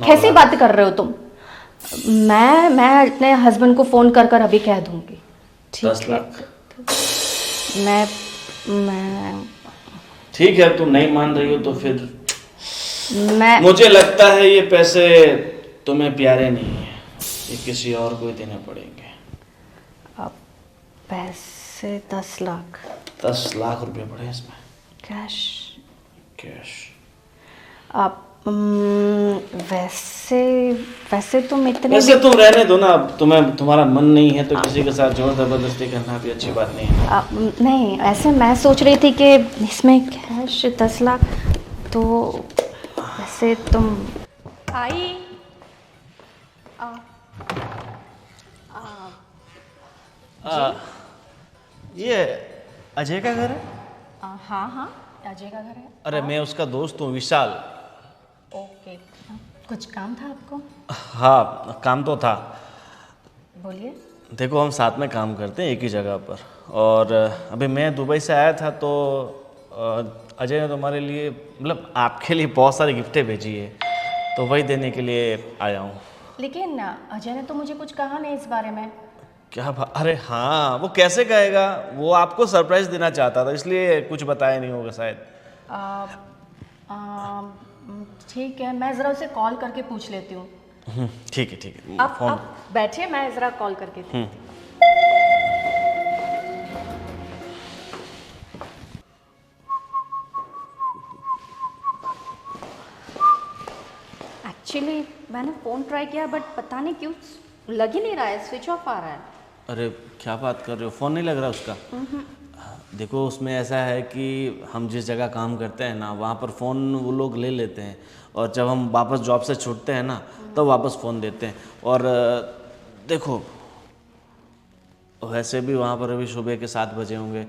कैसी बातें कर रहे हो तुम? मैं अपने हस्बैंड को फ़ोन कर कर अभी कह दूंगी। 10 ठीक है। लाख मैं ठीक है, तुम नहीं मान रही हो तो फिर मैं मुझे लगता है ये पैसे तुम्हें प्यारे नहीं है, ये किसी और को ही देने पड़ेंगे। पैसे 10 लाख 10 लाख रुपए पड़े इसमें कैश। कैश। आप वैसे वैसे तुम इतने वैसे तुम रहने दो ना, अब तुम्हारा मन नहीं है तो किसी के साथ जोर जबरदस्ती करना भी अच्छी बात नहीं है। नहीं, ऐसे मैं सोच रही थी कि इसमें कैश 10 लाख तो वैसे तुम आई ये अजय का घर है? हाँ हाँ, अजय का घर है। अरे मैं उसका दोस्त हूँ, विशाल। ओके, कुछ काम था आपको? हाँ, काम तो था। बोलिए। देखो हम साथ में काम करते हैं एक ही जगह पर, और अभी मैं दुबई से आया था तो अजय ने तुम्हारे लिए, मतलब आपके लिए बहुत सारी गिफ्टें भेजी है, तो वही देने के लिए आया हूँ। लेकिन अजय ने तो मुझे कुछ कहा नहीं इस बारे में। क्या बात? अरे हाँ, वो कैसे कहेगा, वो आपको सरप्राइज देना चाहता था इसलिए कुछ बताया नहीं होगा शायद। आ, ठीक है, मैं ज़रा उसे कॉल करके पूछ लेती हूँ। ठीक है ठीक है, आप फोन। आप बैठिए, मैं ज़रा कॉल करके देखती हूँ। एक्चुअली मैंने फ़ोन ट्राई किया बट पता नहीं क्यों लग ही नहीं रहा है, स्विच ऑफ आ रहा है। अरे क्या बात कर रहे हो, फ़ोन नहीं लग रहा उसका? देखो उसमें ऐसा है कि हम जिस जगह काम करते हैं ना, वहाँ पर फ़ोन वो लोग ले लेते हैं, और जब हम वापस जॉब से छूटते हैं ना तब वापस फ़ोन देते हैं। और देखो वैसे भी वहाँ पर अभी सुबह के 7 बजे होंगे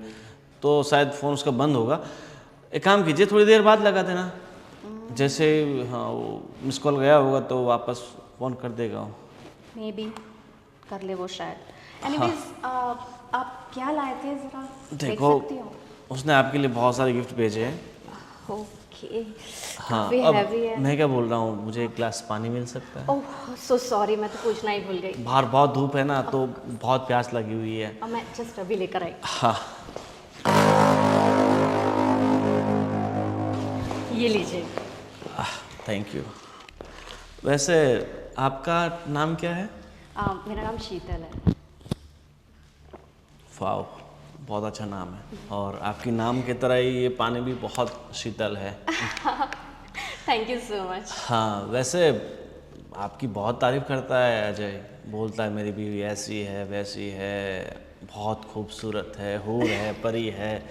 तो शायद फ़ोन उसका बंद होगा। एक काम कीजिए, थोड़ी देर बाद लगा देना, जैसे हाँ वो मिस कॉल गया होगा तो वापस फ़ोन कर देगा वो। मे बी कर ले वो शायद। एनीवेज आप क्या लाए थे ज़रा देख देखो सकती हो? उसने आपके लिए बहुत सारे गिफ्ट भेजे हैं। ओके, हाँ, काफ़ी अब हैवी है। मैं क्या बोल रहा हूँ, मुझे एक गिलास पानी मिल सकता है? ओह सो सॉरी, मैं तो पूछना ही भूल गई। बाहर बहुत धूप है ना तो बहुत प्यास लगी हुई है। अब मैं जस्ट अभी लेकर आई। हाँ ये लीजिए। Thank you. वैसे आपका नाम क्या है? मेरा नाम शीतल है। वाओ, बहुत अच्छा नाम है, और आपकी नाम की तरह ही ये पानी भी बहुत शीतल है। Thank you so much. हाँ वैसे आपकी बहुत तारीफ़ करता है अजय, बोलता है मेरी बीवी ऐसी है वैसी है, बहुत खूबसूरत है, हूर है, परी है।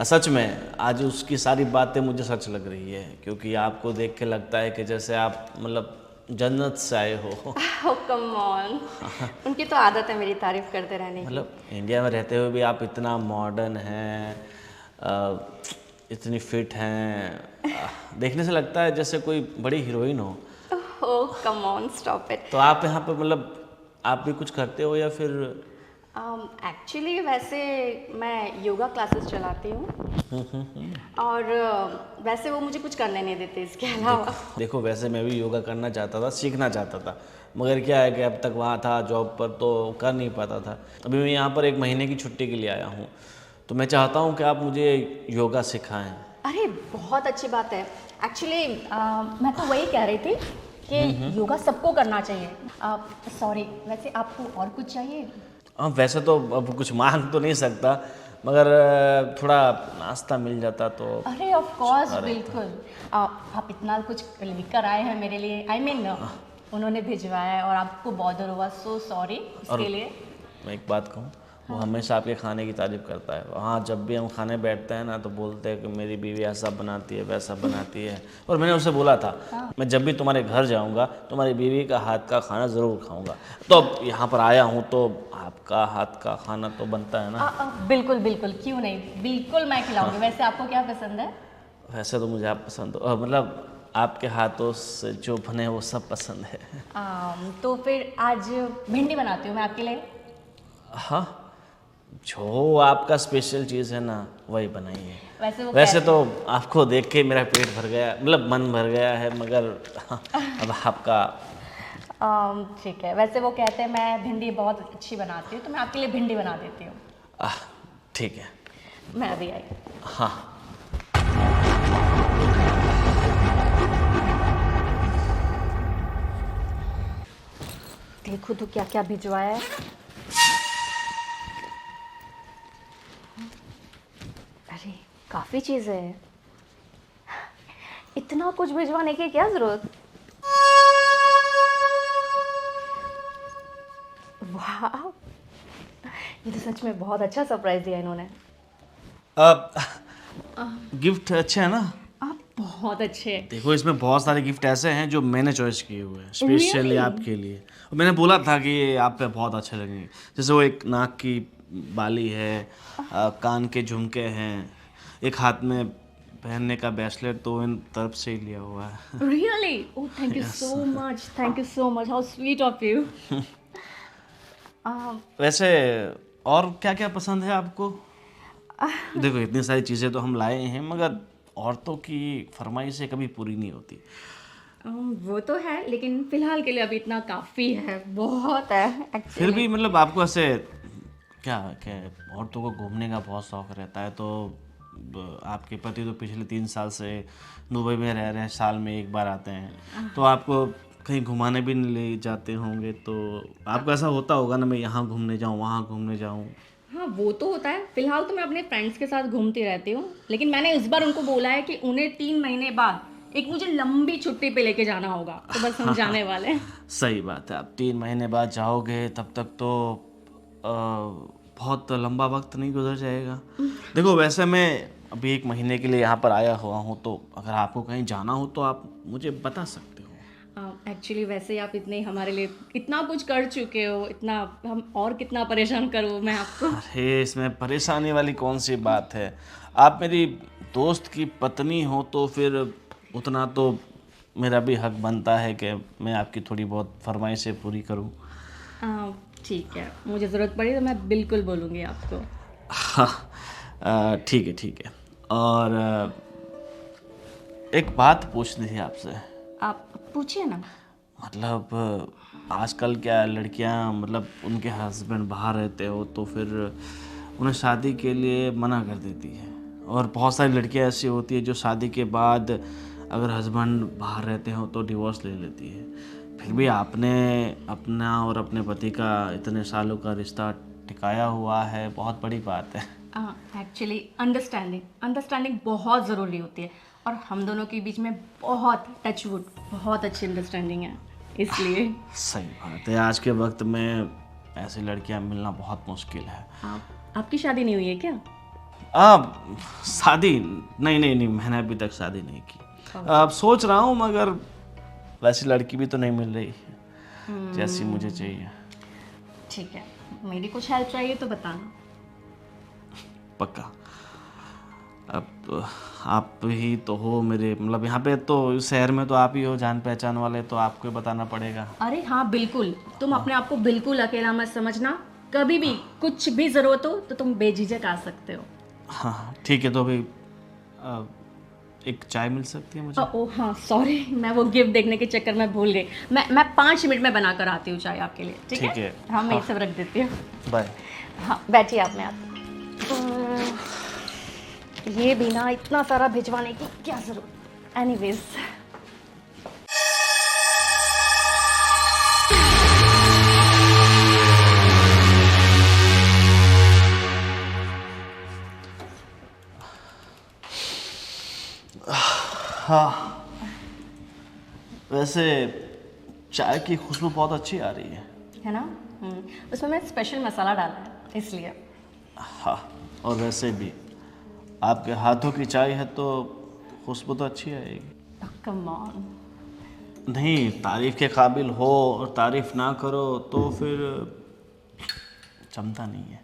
सच में आज उसकी सारी बातें मुझे सच लग रही है, क्योंकि आपको देख के लगता है कि जैसे आप मतलब जन्नत से आए हो। ओह कम ऑन, उनकी तो आदत है मेरी तारीफ करते रहने की। मतलब इंडिया में रहते हुए भी आप इतना मॉडर्न हैं, इतनी फिट हैं, देखने से लगता है जैसे कोई बड़ी हीरोइन हो। ओह कम ऑन, स्टॉप इट। तो आप यहाँ पे मतलब आप भी कुछ करते हो या फिर? एक्चुअली वैसे मैं योगा क्लासेस चलाती हूँ और वैसे वो मुझे कुछ करने नहीं देते इसके अलावा। देखो वैसे मैं भी योगा करना चाहता था, सीखना चाहता था, मगर क्या है कि अब तक वहाँ था जॉब पर तो कर नहीं पाता था। अभी मैं यहाँ पर 1 महीने की छुट्टी के लिए आया हूँ, तो मैं चाहता हूँ कि आप मुझे योगा सिखाएं। अरे बहुत अच्छी बात है। एक्चुअली मैं तो वही कह रही थी कि योगा सबको करना चाहिए। सॉरी, वैसे आपको और कुछ चाहिए? हाँ वैसे तो अब कुछ मांग तो नहीं सकता, मगर थोड़ा नाश्ता मिल जाता तो। अरे ऑफ कोर्स, बिल्कुल। आप इतना कुछ लेकर आए हैं मेरे लिए, आई मीन उन्होंने भिजवाया है और आपको बॉदर हुआ, सो सॉरी और इसके लिए। मैं एक बात कहूँ, वो हमेशा आपके खाने की तारीफ़ करता है। वहाँ जब भी हम खाने बैठते हैं ना तो बोलते हैं कि मेरी बीवी ऐसा बनाती है वैसा बनाती है, और मैंने उसे बोला था मैं जब भी तुम्हारे घर जाऊँगा तुम्हारी बीवी का हाथ का खाना ज़रूर खाऊँगा। तो अब यहाँ पर आया हूँ तो आपका हाथ का खाना तो बनता है ना। बिल्कुल बिल्कुल, क्यों नहीं, बिल्कुल मैं खिलाऊंगी। वैसे आपको क्या पसंद है? वैसे तो मुझे आप पसंद हो, मतलब आपके हाथों से जो बने वो सब पसंद है। तो फिर आज भिंडी बनाती हूँ मैं आपके लिए। हाँ, जो आपका स्पेशल चीज़ है ना वही बनाइए। वैसे तो आपको देख के मेरा पेट भर गया, मतलब मन भर गया है, मगर अब आपका ठीक है। वैसे वो कहते हैं मैं भिंडी बहुत अच्छी बनाती हूँ, तो मैं आपके लिए भिंडी बना देती हूँ। आह, ठीक है। मैं अभी आई। हाँ, देखो तो क्या क्या भिजवाया है। अरे काफ़ी चीज़ें हैं, इतना कुछ भिजवाने की क्या ज़रूरत। वाह, ये तो सच में बहुत अच्छा सरप्राइज दिया इन्होंने। अब गिफ्ट अच्छे है ना? आप बहुत अच्छे हैं। देखो, इसमें बहुत सारे गिफ्ट ऐसे हैं जो मैंने चॉइस किए हुए हैं स्पेशली Really? आपके लिए। और मैंने बोला था कि ये आप पे बहुत अच्छे लगेंगे। जैसे वो एक नाक की बाली है, कान के झुमके हैं, एक हाथ में पहनने का ब्रेसलेट, तो इन तरफ से ही लिया हुआ है। Really? Oh, thank you so much. Thank you so much. How sweet of you. वैसे और क्या क्या पसंद है आपको? देखो, इतनी सारी चीज़ें तो हम लाए हैं, मगर औरतों की फरमाइशें कभी पूरी नहीं होती। वो तो है, लेकिन फिलहाल के लिए अभी इतना काफ़ी है, बहुत है फिर एक्चुअली। भी मतलब आपको ऐसे क्या क्या औरतों को घूमने का बहुत शौक रहता है, तो आपके पति तो पिछले 3 साल से दुबई में रह रहे हैं, साल में एक बार आते हैं, तो आपको कहीं घुमाने भी नहीं ले जाते होंगे, तो आपको ऐसा होता होगा ना, मैं यहाँ घूमने जाऊँ, वहाँ घूमने जाऊँ। हाँ, वो तो होता है। फिलहाल तो मैं अपने फ्रेंड्स के साथ घूमती रहती हूँ, लेकिन मैंने इस बार उनको बोला है कि उन्हें 3 महीने बाद एक मुझे लंबी छुट्टी पे लेके जाना होगा, तो बस हम जाने वाले हैं। सही बात है, आप 3 महीने बाद जाओगे, तब तक तो बहुत लंबा वक्त नहीं गुजर जाएगा। देखो, वैसे मैं अभी 1 महीने के लिए यहाँ पर आया हुआ हूँ, तो अगर आपको कहीं जाना हो तो आप मुझे बता सकते हो। एक्चुअली वैसे आप इतने हमारे लिए इतना कुछ कर चुके हो, इतना हम और कितना परेशान करूँ मैं आपको। अरे, इसमें परेशानी वाली कौन सी बात है? आप मेरी दोस्त की पत्नी हो, तो फिर उतना तो मेरा भी हक बनता है कि मैं आपकी थोड़ी बहुत फरमाइशें पूरी करूं। ठीक है, मुझे ज़रूरत पड़ी तो मैं बिल्कुल बोलूँगी आपको। हाँ, ठीक है, ठीक है। और एक बात पूछनी थी आपसे। आप पूछिए ना। मतलब आजकल क्या लड़कियां, मतलब उनके हस्बैंड बाहर रहते हो तो फिर उन्हें शादी के लिए मना कर देती है, और बहुत सारी लड़कियां ऐसी होती है जो शादी के बाद अगर हस्बैंड बाहर रहते हो तो डिवोर्स ले लेती है। फिर भी आपने अपना और अपने पति का इतने सालों का रिश्ता टिकाया हुआ है, बहुत बड़ी बात है। एक्चुअली अंडरस्टैंडिंग बहुत ज़रूरी होती है, और हम दोनों के बीच में बहुत टचवुड बहुत अच्छी अंडरस्टैंडिंग है, इसलिए। सही बात है, आज के वक्त में ऐसी लड़कियां मिलना बहुत मुश्किल है। आपकी शादी नहीं हुई है क्या? शादी नहीं, मैंने अभी तक शादी नहीं की। अब सोच रहा हूँ, मगर वैसी लड़की भी तो नहीं मिल रही है जैसी मुझे चाहिए। ठीक है, मेरी कुछ हेल्प चाहिए तो बताना। पक्का। अब आप ही तो हो मेरे, मतलब यहाँ पे तो इस शहर में तो आप ही हो जान पहचान वाले, तो आपको ही बताना पड़ेगा। अरे हाँ बिल्कुल, तुम अपने आप को बिल्कुल अकेला मत समझना। कभी भी कुछ भी ज़रूरत हो तो तुम बेझिझक आ सकते हो। हाँ, ठीक है। तो अभी एक चाय मिल सकती है मुझे? ओह हाँ, सॉरी, मैं वो गिफ्ट देखने के चक्कर में भूल गई। मैं 5 मिनट में बना कर आती हूँ चाय आपके लिए। ठीक है? हाँ, मैं ये सब रख देती हूँ। बाय। हाँ, बैठिए आप, मैं आती हूँ। ये बिना इतना सारा भिजवाने की क्या ज़रूरत। एनीवेज, हाँ, वैसे चाय की खुशबू बहुत अच्छी आ रही है ना? उसमें मैं स्पेशल मसाला डाला है, इसलिए। हाँ, और वैसे भी आपके हाथों की चाय है तो खुशबू तो अच्छी आएगी। Come on. नहीं, तारीफ के काबिल हो और तारीफ ना करो तो फिर जमता नहीं है।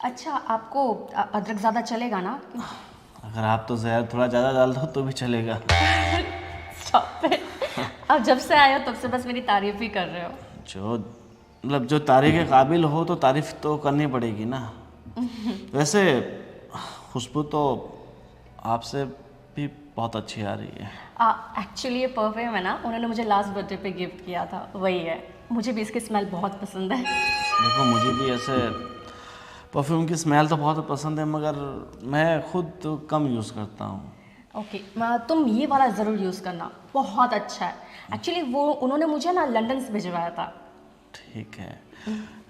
अच्छा, आपको अदरक ज़्यादा चलेगा ना? अगर आप तो जहर थोड़ा ज़्यादा डाल दो तो भी चलेगा। Stop it. अब जब से आए हो तब से बस मेरी तारीफ ही कर रहे हो। जो तारीफ के काबिल हो तो तारीफ तो करनी पड़ेगी ना। वैसे खुशबू तो आपसे भी बहुत अच्छी आ रही है। एक्चुअली ये परफ्यूम है ना, उन्होंने मुझे लास्ट बर्थडे पे गिफ्ट किया था, वही है। मुझे भी इसकी स्मेल बहुत पसंद है। देखो मुझे भी ऐसे परफ्यूम की स्मेल तो बहुत पसंद है, मगर मैं खुद तो कम यूज़ करता हूँ। ओके, तुम ये वाला ज़रूर यूज़ करना, बहुत अच्छा है। एक्चुअली वो उन्होंने मुझे ना लंदन से भिजवाया था। ठीक है,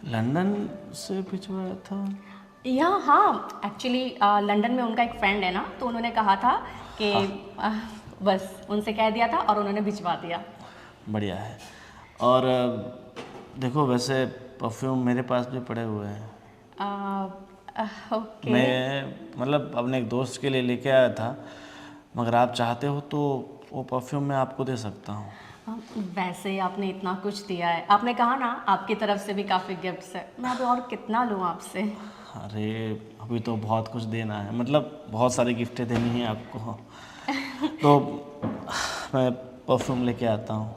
लंदन से भिजवाया था? या हाँ, एक्चुअली लंदन में उनका एक फ्रेंड है ना, तो उन्होंने कहा था कि बस उनसे कह दिया था और उन्होंने भिजवा दिया। बढ़िया है। और देखो वैसे परफ्यूम मेरे पास भी पड़े हुए हैं। ओके। मैं मतलब अपने एक दोस्त के लिए लेके आया था, मगर आप चाहते हो तो वो परफ्यूम मैं आपको दे सकता हूँ। वैसे ही आपने इतना कुछ दिया है, आपने कहा ना आपकी तरफ से भी काफ़ी गिफ्ट्स है, मैं अभी और कितना लूँ आपसे। अरे अभी तो बहुत कुछ देना है, मतलब बहुत सारी गिफ्टें देनी है आपको। तो मैं परफ्यूम लेके आता हूँ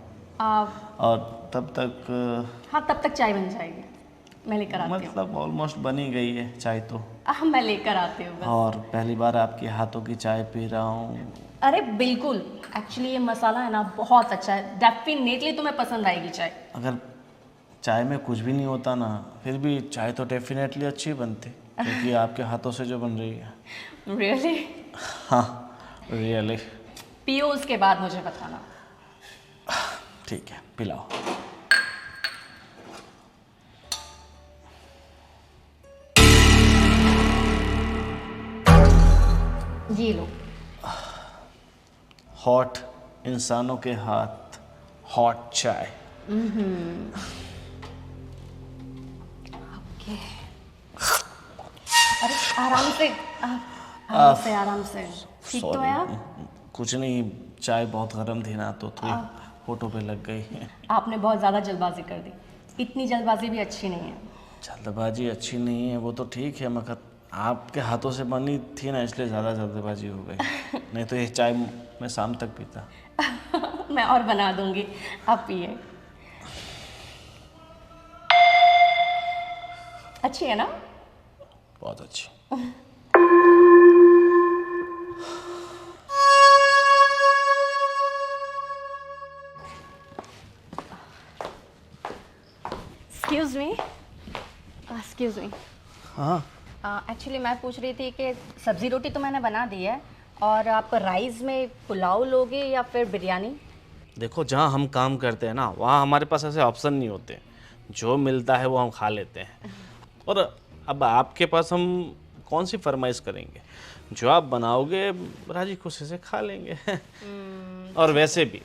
और तब तक हाँ, तब तक चाय बन जाएगी, मैं लेकर आती हूँ। मतलब ऑलमोस्ट बन ही गई है चाय तो। मैं लेकर आती हूँ बस। और पहली बार आपके हाथों की चाय पी रहा हूँ। अरे बिल्कुल, एक्चुअली ये मसाला है ना बहुत अच्छा है, डेफिनेटली तुम्हें पसंद आएगी चाय। अगर चाय में कुछ भी नहीं होता ना, फिर भी चाय तो डेफिनेटली अच्छी बनती, क्योंकि आपके हाथों से जो बन रही है। रियली? हाँ रियली। पियो उसके बाद मुझे बताना। ठीक है, पिलाओ। जी लो। हॉट इंसानों के हाथ, हॉट चाय। ओके। अरे आराम से, आराम से, आराम से। ठीक तो है आप? कुछ नहीं, चाय बहुत गर्म थी ना, तो थोड़ी होठों पे लग गई। आपने बहुत ज़्यादा जल्दबाजी कर दी, इतनी जल्दबाजी भी अच्छी नहीं है। जल्दबाजी अच्छी नहीं है वो तो ठीक है, मगर आपके हाथों से बनी थी ना, इसलिए ज़्यादा जल्दबाजी हो गई। नहीं तो ये चाय मैं शाम तक पीता। मैं और बना दूंगी, आप पिए। अच्छी है ना? बहुत अच्छी। Excuse me, excuse me. हाँ एक्चुअली मैं पूछ रही थी कि सब्ज़ी रोटी तो मैंने बना दी है, और आप राइस में पुलाव लोगे या फिर बिरयानी? देखो, जहाँ हम काम करते हैं ना, वहाँ हमारे पास ऐसे ऑप्शन नहीं होते। जो मिलता है वो हम खा लेते हैं। और अब आपके पास हम कौन सी फरमाइश करेंगे? जो आप बनाओगे राजी खुशी से खा लेंगे। और वैसे भी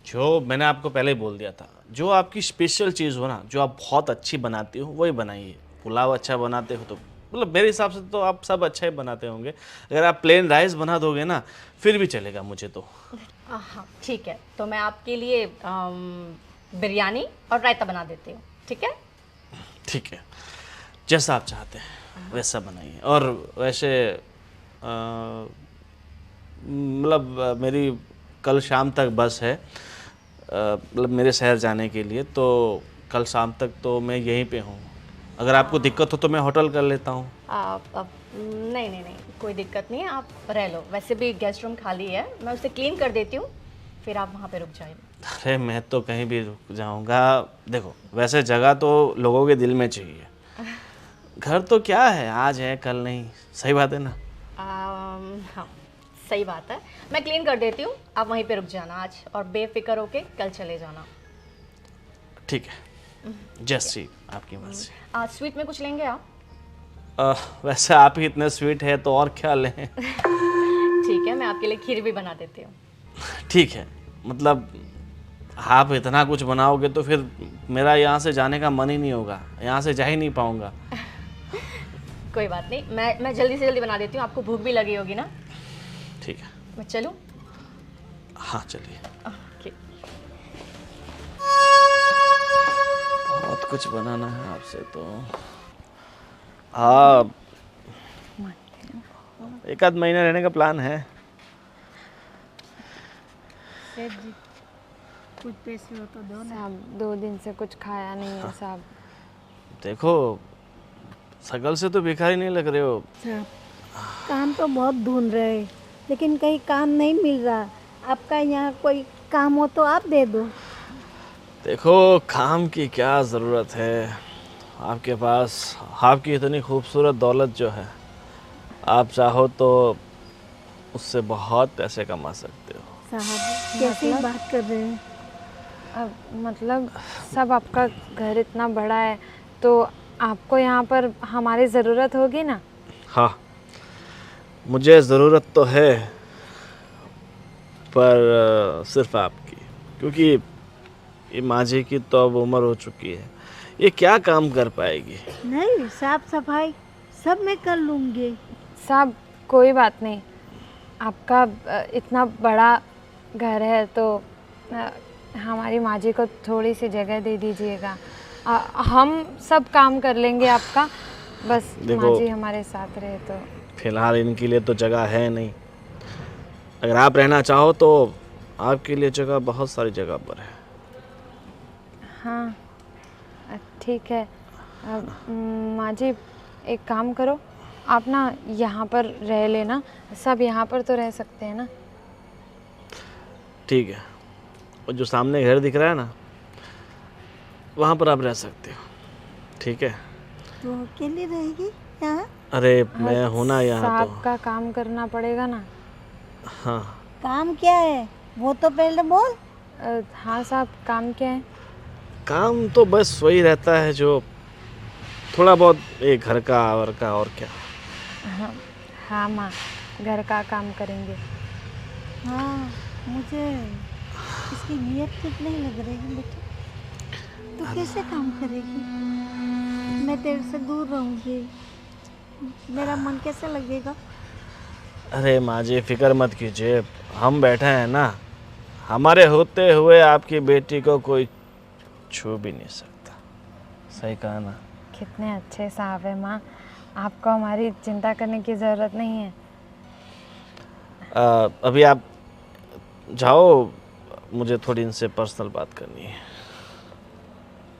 जो मैंने आपको पहले ही बोल दिया था, जो आपकी स्पेशल चीज़ हो ना, जो आप बहुत अच्छी बनाती हो वही बनाइए। पुलाव अच्छा बनाते हो तो मतलब मेरे हिसाब से तो आप सब अच्छा ही बनाते होंगे। अगर आप प्लेन राइस बना दोगे ना, फिर भी चलेगा मुझे तो। हाँ ठीक है, तो मैं आपके लिए बिरयानी और रायता बना देती हूँ, ठीक है? ठीक है, जैसा आप चाहते हैं वैसा बनाइए। और वैसे मतलब मेरी कल शाम तक बस है, मतलब मेरे शहर जाने के लिए, तो कल शाम तक तो मैं यहीं पे हूँ। अगर आपको दिक्कत हो तो मैं होटल कर लेता हूँ। नहीं नहीं नहीं, कोई दिक्कत नहीं है, आप रह लो। वैसे भी गेस्ट रूम खाली है, मैं उसे क्लीन कर देती हूँ, फिर आप वहाँ पे रुक जाइए। अरे मैं तो कहीं भी रुक जाऊँगा। देखो वैसे जगह तो लोगों के दिल में चाहिए, घर तो क्या है, आज है कल नहीं। सही बात है ना? हाँ सही बात है, मैं क्लीन कर देती हूँ, आप वहीं पे रुक जाना आज, और बेफिक्र होके कल चले जाना। ठीक है, जैसी आपकी मर्जी। आज स्वीट में कुछ लेंगे आप? वैसे आप ही इतने स्वीट है तो और क्या लें। ठीक है, मैं आपके लिए खीर भी बना देती हूँ। ठीक है, मतलब आप इतना कुछ बनाओगे तो फिर मेरा यहाँ से जाने का मन ही नहीं होगा, यहाँ से जा ही नहीं पाऊँगा। कोई बात नहीं, मैं जल्दी से जल्दी बना देती हूँ, आपको भूख भी लगी होगी ना? ठीक है, मैं चलूँ? हाँ चलिए। ओके। बहुत कुछ बनाना है आपसे तो। हाँ, एक आध महीना रहने का प्लान है। सेठ जी, कुछ पैसे हो तो दो ना। साहब 2 दिन से कुछ खाया नहीं है साहब। देखो शकल से तो भिखारी नहीं लग रहे हो। साहब काम तो बहुत ढूंढ रहे हैं, लेकिन कहीं काम नहीं मिल रहा। आपका यहाँ कोई काम हो तो आप दे दो। देखो काम की क्या ज़रूरत है, आपके पास आपकी इतनी खूबसूरत दौलत जो है, आप चाहो तो उससे बहुत पैसे कमा सकते हो। साहब कैसी बात कर रहे हैं? अब मतलब सब आपका घर इतना बड़ा है तो आपको यहाँ पर हमारी ज़रूरत होगी ना। हाँ, मुझे ज़रूरत तो है, पर सिर्फ आपकी, क्योंकि ये माँझी की तो अब उम्र हो चुकी है, ये क्या काम कर पाएगी। नहीं, साफ सफाई सब मैं कर लूँगी। साहब कोई बात नहीं, आपका इतना बड़ा घर है तो हमारी माँ जी को थोड़ी सी जगह दे दीजिएगा। हम सब काम कर लेंगे आपका, बस माँ जी हमारे साथ रहे तो। फिलहाल इनके लिए तो जगह है नहीं, अगर आप रहना चाहो तो आपके लिए जगह बहुत सारी जगह पर है। हाँ ठीक है। माँ जी एक काम करो, आप ना यहाँ पर रह लेना, सब यहाँ पर तो रह सकते हैं ना। ठीक है, और जो सामने घर दिख रहा है ना, वहाँ पर आप रह सकते हो, ठीक है। तो अकेले रहेगी यहाँ? अरे मैं हूँ ना यहाँ साहब तो। का काम करना पड़ेगा ना। हाँ, काम क्या है वो तो पहले बोल। हाँ साहब काम क्या है? काम तो बस वही रहता है जो थोड़ा बहुत एक घर का और क्या। हाँ माँ, घर का काम करेंगे। हाँ, मुझे इसकी नीयत ठीक नहीं लग रही है बेटा। तो कैसे काम करेगी? मैं तेरे से दूर रहूँगी, मेरा मन कैसे लगेगा? अरे माँ जी फिक्र मत कीजिए, हम बैठे हैं ना, हमारे होते हुए आपकी बेटी को कोई छू भी नहीं सकता। सही कहा ना? कितने अच्छे साहब है माँ, आपको हमारी चिंता करने की ज़रूरत नहीं है। अभी आप जाओ, मुझे थोड़ी इनसे पर्सनल बात करनी है।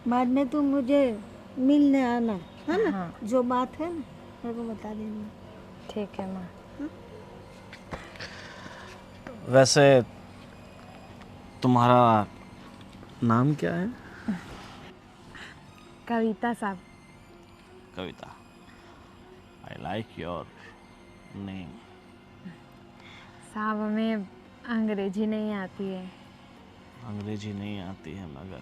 बाद में तू मुझे मिलने आना, है ना? हाँ। जो बात है ना मेरे को बता देना। ठीक है माँ। वैसे तुम्हारा नाम क्या है? कविता साहब। कविता, आई लाइक योर नेम। साहब हमें अंग्रेजी नहीं आती है। अंग्रेजी नहीं आती है मगर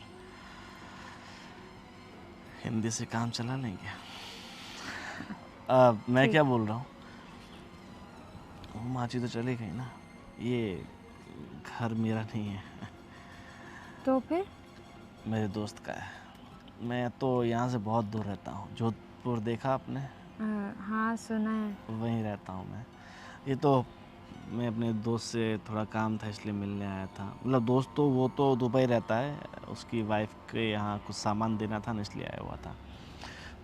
हिंदी से काम चला लेंगे। मैं क्या बोल रहा हूँ, माँ जी तो चली गई ना, ये घर मेरा नहीं है, तो फिर? मेरे दोस्त का है। मैं तो यहाँ से बहुत दूर रहता हूँ, जोधपुर देखा आपने? हाँ सुना है। वहीं रहता हूँ मैं। ये तो मैं अपने दोस्त से थोड़ा काम था इसलिए मिलने आया था, मतलब दोस्त तो वो तो दुबई रहता है, उसकी वाइफ के यहाँ कुछ सामान देना था ना, इसलिए आया हुआ था।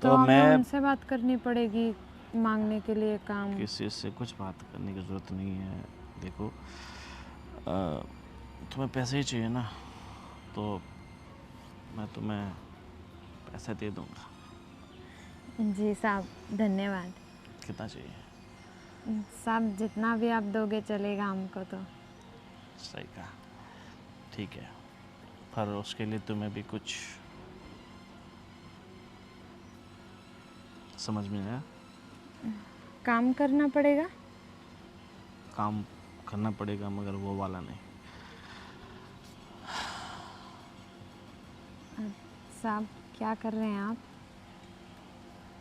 तो हमें मैं उनसे बात करनी पड़ेगी मांगने के लिए काम। किसी से कुछ बात करने की ज़रूरत नहीं है। देखो तुम्हें पैसे ही चाहिए ना, तो मैं तुम्हें पैसे दे दूँगा। जी साहब धन्यवाद। कितना चाहिए? साहब जितना भी आप दोगे चलेगा हमको तो। सही कहा, ठीक है, पर उसके लिए तुम्हें भी कुछ समझ में आया? काम करना पड़ेगा। काम करना पड़ेगा मगर वो वाला नहीं। साहब क्या कर रहे हैं आप?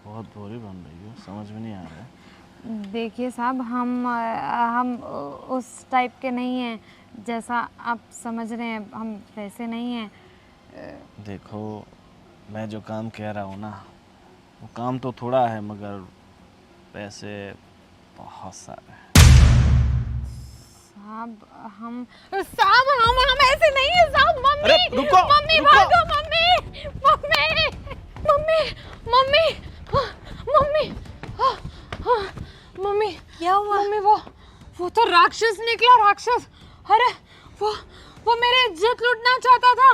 बहुत भोरी बन रही हो, समझ में नहीं आ रहा है। देखिए साहब हम उस टाइप के नहीं हैं, जैसा आप समझ रहे हैं हम वैसे नहीं हैं। देखो मैं जो काम कह रहा हूँ ना, वो काम तो थोड़ा है मगर पैसे बहुत सारे हैं। साहब हम ऐसे नहीं है साहब। मम्मी, अरे रुको, मम्मी रुको। भागो, mummy mummy mummy mummy mummy mummy क्या हुआ? मम्मी वो तो राक्षस निकला, राक्षस। अरे वो मेरी इज्जत लूटना चाहता था।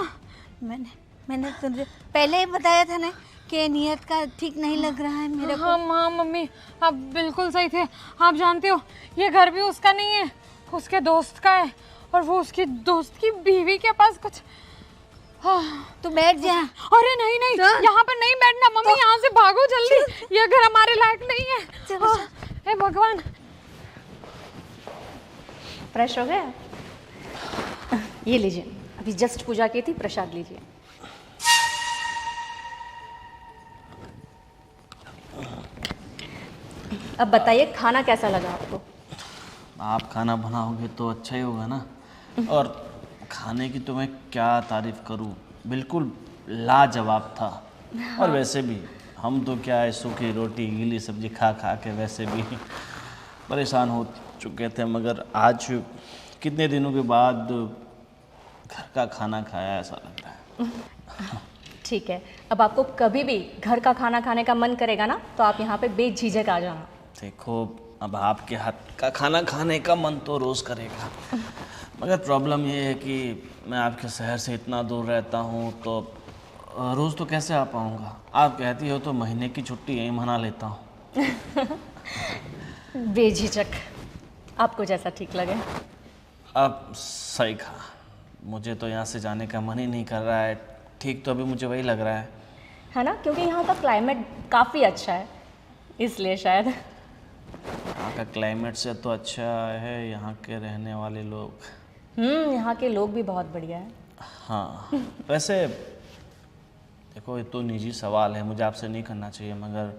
मैंने तुझे पहले ही बताया था ना कि नियत का ठीक नहीं लग रहा है मेरे को। हाँ हाँ मम्मी, आप बिल्कुल सही थे। आप जानते हो ये घर भी उसका नहीं है, उसके दोस्त का है, और वो उसकी दोस्त की बीवी के पास कुछ। हाँ। तू बैठ जा। अरे नहीं नहीं, यहाँ पर नहीं बैठना मम्मी, यहाँ से भागो जल्दी, ये घर हमारे लायक नहीं है। चलो, हाँ, हे भगवान। फ्रेश हो गया? ये लीजिए, अभी जस्ट पूजा की थी, प्रसाद लीजिए। अब बताइए खाना कैसा लगा आपको? आप खाना बनाओगे तो अच्छा ही होगा ना। और खाने की तो मैं क्या तारीफ़ करूं, बिल्कुल लाजवाब था। और वैसे भी हम तो क्या है, सूखी रोटी गीली सब्जी खा खा के वैसे भी परेशान हो चुके थे, मगर आज कितने दिनों के बाद घर का खाना खाया ऐसा लग रहा है। ठीक है, अब आपको कभी भी घर का खाना खाने का मन करेगा ना, तो आप यहाँ पे बेझिझक आ जाना। देखो, अब आपके हाथ का खाना खाने का मन तो रोज़ करेगा, मगर प्रॉब्लम ये है कि मैं आपके शहर से इतना दूर रहता हूँ, तो रोज़ तो कैसे आ पाऊँगा। आप कहती हो तो महीने की छुट्टी यहीं मना लेता हूँ। बेझिझक, आपको जैसा ठीक लगे। अब सही कहा, मुझे तो यहाँ से जाने का मन ही नहीं कर रहा है। ठीक तो अभी मुझे वही लग रहा है ना, क्योंकि यहाँ का क्लाइमेट काफ़ी अच्छा है, इसलिए शायद। यहाँ का क्लाइमेट से तो अच्छा है यहाँ के रहने वाले लोग। यहाँ के लोग भी बहुत बढ़िया है। हाँ, वैसे देखो, ये तो निजी सवाल है, मुझे आपसे नहीं करना चाहिए, मगर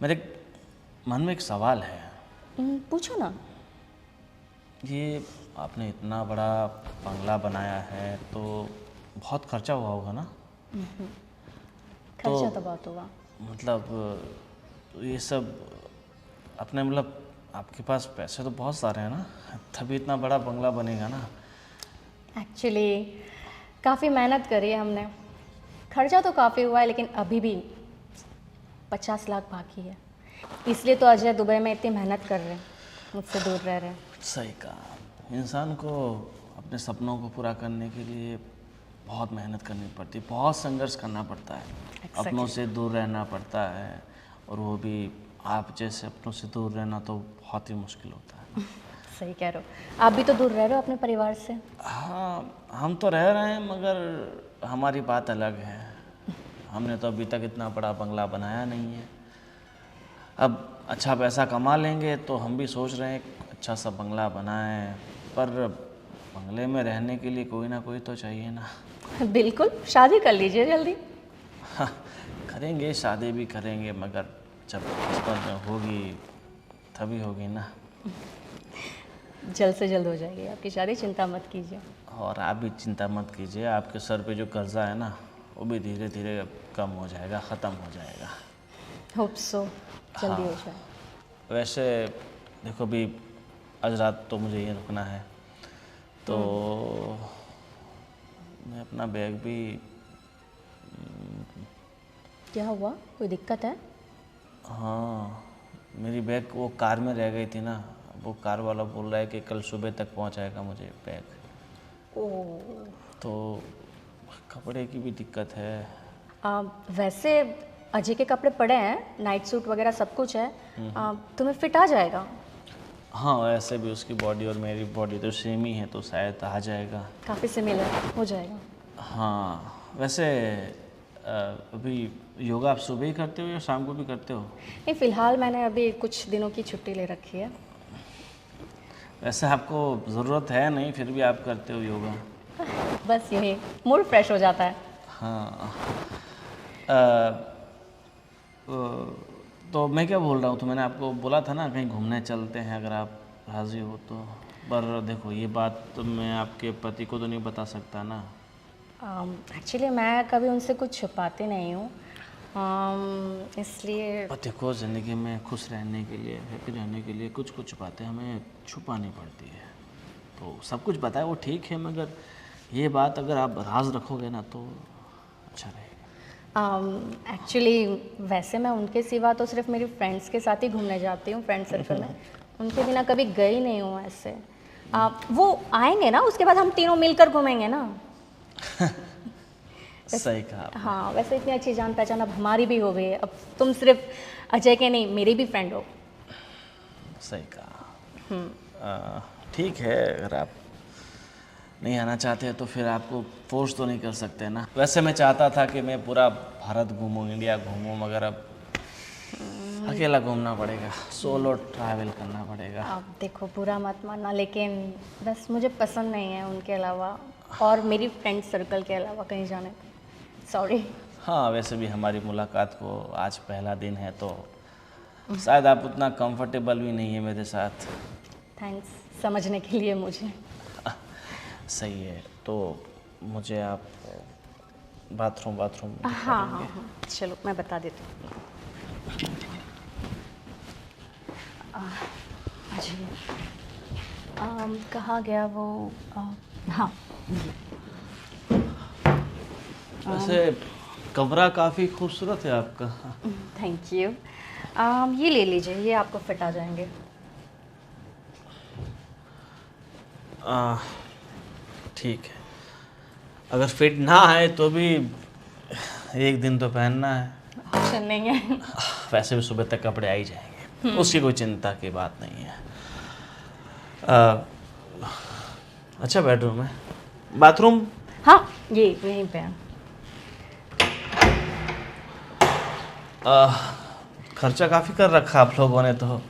मेरे मन में एक सवाल है। पूछो ना। ये आपने इतना बड़ा बंगला बनाया है तो बहुत खर्चा हुआ होगा ना? खर्चा तो बहुत होगा। मतलब ये सब अपने, मतलब आपके पास पैसे तो बहुत सारे हैं ना, तभी इतना बड़ा बंगला बनेगा ना। एक्चुअली काफ़ी मेहनत करी है हमने, खर्चा तो काफ़ी हुआ है, लेकिन अभी भी 50 लाख बाकी है। इसलिए तो अजय दुबई में इतनी मेहनत कर रहे हैं, मुझसे दूर रह रहे हैं। सही कहा, इंसान को अपने सपनों को पूरा करने के लिए बहुत मेहनत करनी पड़ती है, बहुत संघर्ष करना पड़ता है। Exactly. अपनों से दूर रहना पड़ता है, और वो भी आप जैसे अपनों से दूर रहना तो बहुत ही मुश्किल होता है। सही कह रहे हो, आप भी तो दूर रह रहे हो अपने परिवार से। हाँ, हम तो रह रहे हैं, मगर हमारी बात अलग है। हमने तो अभी तक इतना बड़ा बंगला बनाया नहीं है। अब अच्छा पैसा कमा लेंगे तो हम भी सोच रहे हैं अच्छा सा बंगला बनाएं, पर बंगले में रहने के लिए कोई ना कोई तो चाहिए ना। बिल्कुल, शादी कर लीजिए जल्दी। हाँ, करेंगे, शादी भी करेंगे, मगर जब किस्मत में होगी तभी होगी ना। जल्द से जल्द हो जाएगी आपकी शादी, चिंता मत कीजिए। और आप भी चिंता मत कीजिए, आपके सर पे जो कर्जा है ना, वो भी धीरे धीरे कम हो जाएगा, ख़त्म हो जाएगा। होप सो जल्दी हो जाए। वैसे देखो, अभी आज रात तो मुझे यहीं रुकना है, तो मैं अपना बैग भी। क्या हुआ, कोई दिक्कत है? हाँ, मेरी बैग वो कार में रह गई थी ना, वो कार वाला बोल रहा है कि कल सुबह तक पहुंचाएगा मुझे बैग। ओह, तो कपड़े की भी दिक्कत है। वैसे अजय के कपड़े पड़े हैं, नाइट सूट वगैरह सब कुछ है, तुम्हें फिट आ जाएगा। हाँ, वैसे भी उसकी बॉडी और मेरी बॉडी तो सेम ही है, तो शायद आ जाएगा। काफ़ी सिमिलर हो जाएगा। हाँ, वैसे अभी योगा आप सुबह ही करते हो या शाम को भी करते हो? नहीं, फ़िलहाल मैंने अभी कुछ दिनों की छुट्टी ले रखी है। वैसे आपको ज़रूरत है नहीं, फिर भी आप करते हो योगा? बस यही, मूड फ्रेश हो जाता है। हाँ। तो मैं क्या बोल रहा हूँ, तो मैंने आपको बोला था ना कहीं घूमने चलते हैं, अगर आप राज़ी हो तो। पर देखो, ये बात तो मैं आपके पति को तो नहीं बता सकता ना। एक्चुअली मैं कभी उनसे कुछ छुपाती नहीं हूँ, इसलिए। और देखो, ज़िंदगी में खुश रहने के लिए, हैप्पी रहने के लिए कुछ कुछ बातें हमें छुपानी पड़ती है। तो सब कुछ बताए वो ठीक है, मगर ये बात अगर आप राज रखोगे ना तो अच्छा रहेगा। एक्चुअली वैसे मैं उनके सिवा तो सिर्फ मेरी फ्रेंड्स के साथ ही घूमने जाती हूँ, फ्रेंड सर्कल में। उनके बिना कभी गई नहीं हूँ ऐसे। वो आएंगे ना, उसके बाद हम तीनों मिलकर घूमेंगे ना। सही कहा आपने। हाँ, वैसे इतनी अच्छी जान पहचान अब हमारी भी हो गई है। अब तुम सिर्फ अजय के नहीं, मेरी भी फ्रेंड हो। सही कहा। ठीक है, अगर आप नहीं आना चाहते हैं तो फिर आपको फोर्स तो नहीं कर सकते ना। वैसे मैं चाहता था कि मैं पूरा भारत घूमूं, इंडिया घूमूं, मगर अब अकेला घूमना पड़ेगा, सोलो ट्रैवल करना पड़ेगा। अब देखो, बुरा मत मानना, लेकिन बस मुझे पसंद नहीं है उनके अलावा और मेरी फ्रेंड सर्कल के अलावा कहीं जाने का। सॉरी। हाँ, वैसे भी हमारी मुलाकात को आज पहला दिन है तो शायद आप उतना कंफर्टेबल भी नहीं है मेरे साथ। थैंक्स समझने के लिए मुझे। सही है, तो मुझे आप बाथरूम हाँ हाँ हाँ, चलो मैं बता देती हूँ। अजय, कहाँ गया वो? हाँ, वैसे कमरा काफ़ी खूबसूरत है आपका। Thank you. ये ले लीजिए, ये आपको फिट आ जाएंगे। ठीक है, अगर फिट ना आए तो भी एक दिन तो पहनना है। ऑप्शन नहीं है। वैसे भी सुबह तक कपड़े आ ही जाएंगे, उसकी कोई चिंता की बात नहीं है। अच्छा बेडरूम है, बाथरूम? हाँ, ये यहीं पे है। खर्चा काफ़ी कर रखा आप लोगों ने तो,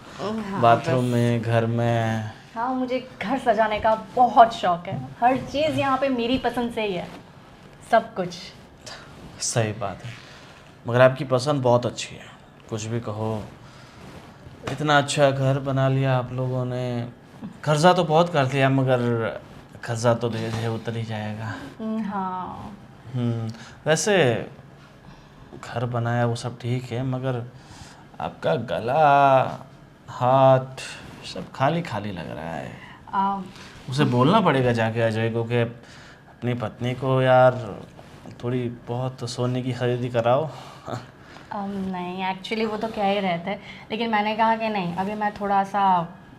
बाथरूम में, घर में। हाँ, मुझे घर सजाने का बहुत शौक है। हर चीज़ यहाँ पे मेरी पसंद से ही है, सब कुछ। सही बात है, मगर आपकी पसंद बहुत अच्छी है, कुछ भी कहो। इतना अच्छा घर बना लिया आप लोगों ने। कर्जा तो बहुत कर लिया, मगर कर्जा तो धीरे धीरे उतर ही जाएगा। हाँ, वैसे घर बनाया वो सब ठीक है, मगर आपका गला, हाथ सब खाली खाली लग रहा है। उसे बोलना पड़ेगा जाके अजय को कि अपनी पत्नी को यार थोड़ी बहुत सोने की खरीदी कराओ। नहीं, एक्चुअली वो तो क्या ही रहता है, लेकिन मैंने कहा कि नहीं, अभी मैं थोड़ा सा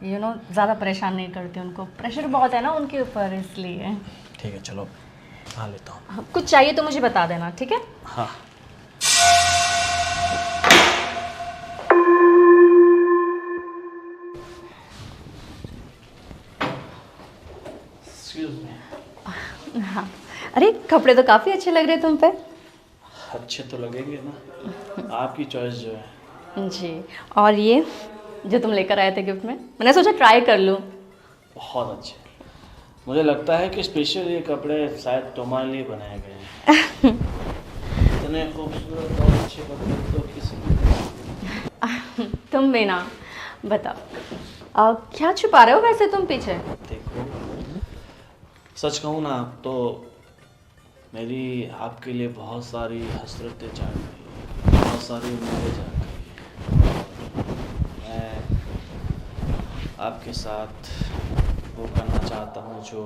ज़्यादा परेशान नहीं करती उनको। प्रेशर बहुत है ना उनके ऊपर, इसलिए। ठीक है, चलो खा लेता हूँ। कुछ चाहिए तो मुझे बता देना, ठीक है? हाँ। हाँ। अरे, कपड़े तो काफ़ी अच्छे लग रहे हैं तुम पे। अच्छे तो लगेंगे ना, आपकी चॉइस जो है। जी, और ये जो तुम लेकर आए थे गिफ्ट में, मैंने सोचा ट्राई कर लूँ। बहुत अच्छे, मुझे लगता है कि स्पेशल ये कपड़े शायद तुम्हारे लिए बनाए गए हैं। इतने खूबसूरत और अच्छे कपड़े तो किसी ने। तुम भी ना, बताओ क्या छुपा रहे हो वैसे तुम पीछे? देखो, सच कहूँ ना तो मेरी आपके लिए बहुत सारी हसरतें जाग गई, बहुत सारी उम्मीदें जाग गई। मैं आपके साथ वो करना चाहता हूँ जो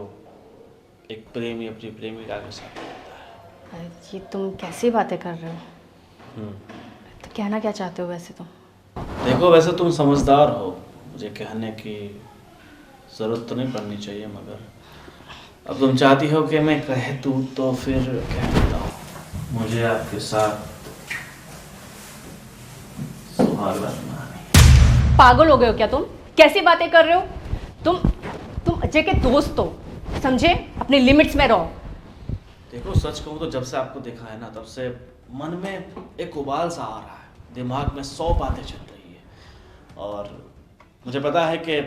एक प्रेमी अपनी प्रेमिका के साथ करता है। ये तुम कैसी बातें कर रहे हो? तो कहना क्या चाहते हो वैसे तुम? देखो, वैसे तुम समझदार हो, मुझे कहने की ज़रूरत तो नहीं पड़नी चाहिए, मगर अब तुम चाहती हो कि मैं कह दूँ तो फिर कह देता हूँ। मुझे आपके साथ सुहाग रखना है। पागल हो गए हो क्या तुम? कैसी बातें कर रहे हो तुम अजय के दोस्त हो, समझे? अपनी लिमिट्स में रहो। देखो, सच कहूँ तो जब से आपको देखा है ना, तब से मन में एक उबाल सा आ रहा है, दिमाग में 100 बातें चल रही है, और मुझे पता है कि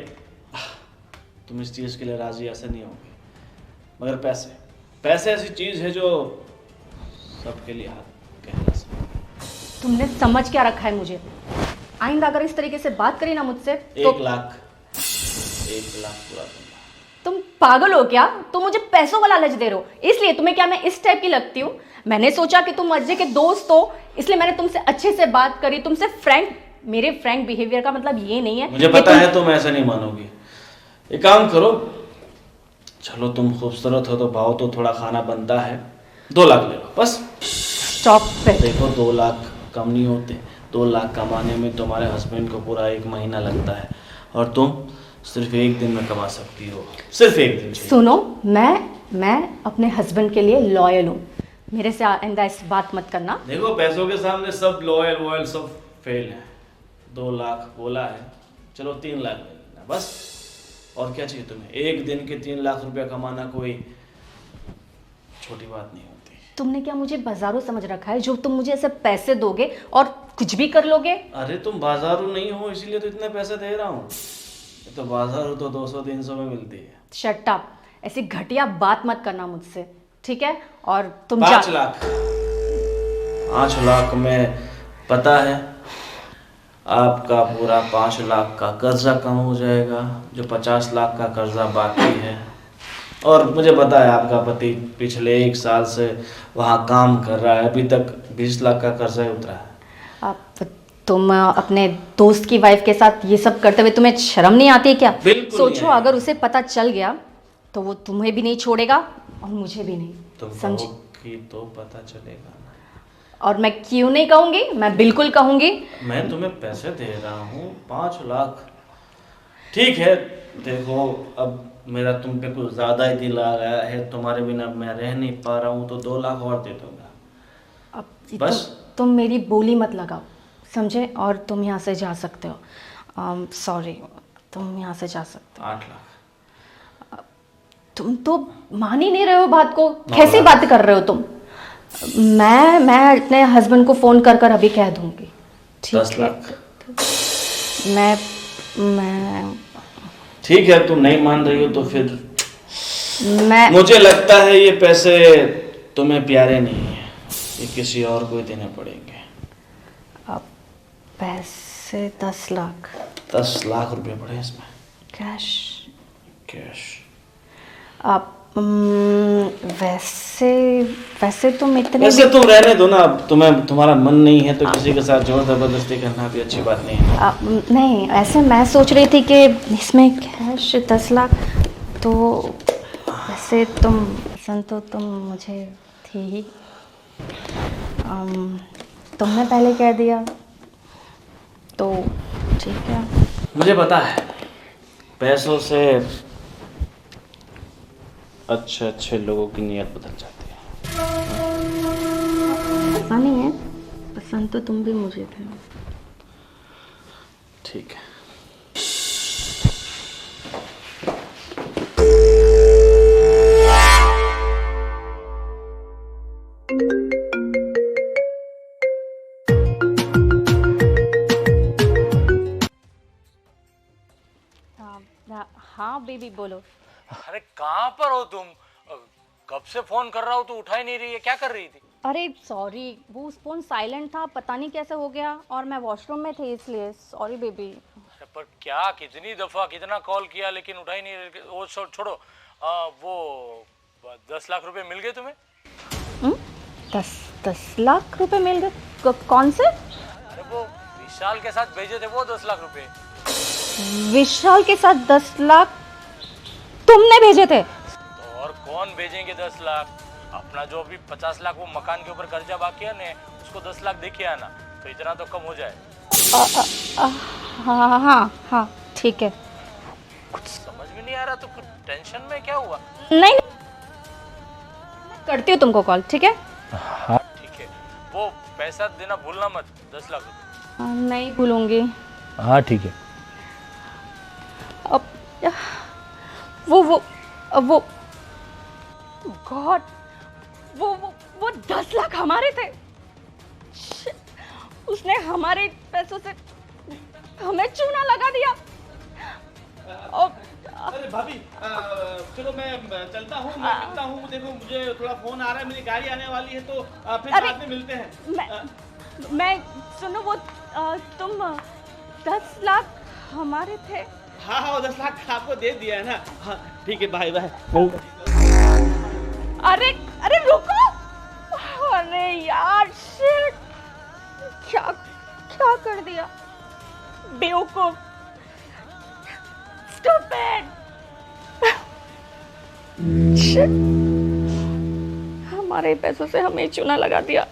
तुम इस चीज़ के लिए राजी ऐसे नहीं होगी, मगर पैसे ऐसी चीज़ है जो सबके लिए हाथ कहला सकती। तुमने समझ क्या रखा है मुझे? आइंदा अगर इस तरीके से बात करी ना मुझसे तो 1 लाख पूरा दूंगा। तुम पागल हो क्या? तुम मुझे पैसों का लालच दे रहे हो, इसलिए तुम्हें क्या मैं इस टाइप की लगती हूँ? मैंने सोचा कि तुम अजय के दोस्त हो, इसलिए मैंने तुमसे अच्छे से बात करी, तुमसे मेरे फ्रैंक बिहेवियर का मतलब ये नहीं है। मुझे पता है तुम ऐसा नहीं मानोगी। एक काम करो, चलो तुम खूबसूरत हो तो भाव तो थोड़ा खाना बनता है, 2 लाख ले लो बस। Stop it. देखो, 2 लाख कम नहीं होते। 2 लाख कमाने में तुम्हारे हस्बैंड को पूरा 1 महीना लगता है, और तुम सिर्फ 1 दिन में कमा सकती हो, सिर्फ 1 दिन। सुनो, मैं अपने हस्बैंड के लिए लॉयल हूँ। मेरे से आइंदा इस बात मत करना। देखो पैसों के सामने सब लॉयल वॉयल सब फेल है। 2 लाख बोला है, चलो 3 लाख ले लेना बस। और क्या चाहिए तुम्हें? एक दिन के 3 लाख रुपया कमाना कोई छोटी बात नहीं होती। तुमने क्या मुझे बाजारू समझ रखा है जो तुम मुझे ऐसे पैसे दोगे और कुछ भी कर लोगे? अरे तुम बाजारू नहीं हो इसीलिए तो इतने पैसे दे रहा हूँ। ये तो बाजारू तो 200-300 में मिलती है। शट अप, ऐसी घटिया बात मत करना मुझसे, ठीक है? और तुम 5 लाख 5 लाख में पता है आपका पूरा 5 लाख का कर्जा कम हो जाएगा, जो 50 लाख का कर्जा बाकी है। और मुझे पता है आपका पति पिछले 1 साल से वहाँ काम कर रहा है, अभी तक 20 लाख का कर्जा ही उतरा है। अब तुम अपने दोस्त की वाइफ के साथ ये सब करते हुए तुम्हें शर्म नहीं आती है क्या? बिल्कुल सोचो नहीं। अगर उसे पता चल गया तो वो तुम्हें भी नहीं छोड़ेगा और मुझे भी नहीं, तुम समझी? कहोगी तो पता चलेगा ना। और मैं क्यों नहीं कहूँगी, मैं बिल्कुल कहूँगी। मैं तुम्हें पैसे दे रहा हूँ 5 लाख, ठीक है। देखो अब मेरा तुम पे कुछ ज़्यादा ही दिल आ गया है, तुम्हारे बिना मैं रह नहीं पा रहा हूँ, तो 2 लाख और दे दूँगा अब बस। तुम मेरी बोली मत लगाओ, समझे? और तुम यहाँ से जा सकते हो। सॉरी, तुम यहाँ से जा सकते 8 लाख हो। तुम तो मान ही नहीं रहे हो बात को। 9 कैसी लाख। बात कर रहे हो तुम? मैं अपने हस्बैंड को फ़ोन कर कर अभी कह दूँगी, 10 ठीक है? लाख मैं ठीक है। तुम नहीं मान रही हो तो फिर मैं मुझे लगता है ये पैसे तुम्हें प्यारे नहीं है, ये किसी और को ही देने पड़ेंगे। अब पैसे 10 लाख 10 लाख रुपए पड़े इसमें कैश। कैश। अब वैसे तुम इतने वैसे तुम रहने दो ना, अब तुम्हारा मन नहीं है तो किसी के साथ जोर जबरदस्ती करना भी अच्छी बात नहीं है। नहीं, ऐसे मैं सोच रही थी कि इसमें कैश 10 लाख तो वैसे पसंद तो तुम मुझे थी ही। तुमने पहले कह दिया तो ठीक है। मुझे पता है पैसों से अच्छे अच्छे लोगों की नीयत बदल जाती है। ऐसा नहीं है, पसंद तो तुम भी मुझे थे। ठीक है। हाँ बेबी बोलो। अरे कहाँ पर हो तुम? कब से फोन कर रहा हूँ तो उठा ही नहीं रही है, क्या कर रही थी? अरे सॉरी, वो फ़ोन साइलेंट था, पता नहीं कैसे हो गया, और मैं वॉशरूम में थी इसलिए। Sorry baby. अरे पर क्या, कितनी दफा कितना कॉल किया लेकिन उठा ही नहीं रही। वो छोड़ो, वो 10 लाख रुपए मिल गए तुम्हें? 10 लाख रुपए मिल गए? कौन से? अरे वो विशाल के साथ भेजे थे वो 10 लाख रुपए। विशाल के साथ 10 लाख तुमने भेजे थे? तो और कौन भेजेंगे 10 लाख? अपना जो अभी 50 लाख वो मकान के ऊपर कर्जा बाकी है ना, उसको 10 लाख देखिए आना, तो इतना तो कम हो जाए। हाँ हाँ हाँ ठीक है। कुछ समझ में नहीं आ रहा तो कुछ टेंशन में क्या हुआ? नहीं, करती हूँ तुमको कॉल, ठीक है? हाँ ठीक है, वो पैसा देना भूलना मत, 10 लाख रुपए। नहीं भूलूंगी। हाँ ठीक है। अब वो गॉड, वो 10 लाख हमारे थे। Shit, उसने हमारे पैसों से हमें चूना लगा दिया। अरे भाभी, चलो मैं चलता हूँ, मैं मिलता हूँ। देखो मुझे थोड़ा फोन आ रहा है, मेरी गाड़ी आने वाली है, तो फिर अरे, बाद में मिलते हैं। मैं सुनो, वो तुम 10 लाख हमारे थे। हाँ हाँ, वो 10 लाख आपको दे दिया है ना। हाँ ठीक है, बाय बाय। अरे अरे रुको, अरे यार शिट, क्या क्या कर दिया, बेवकूफ, स्टूपिड। शिट, हमारे पैसों से हमें चूना लगा दिया।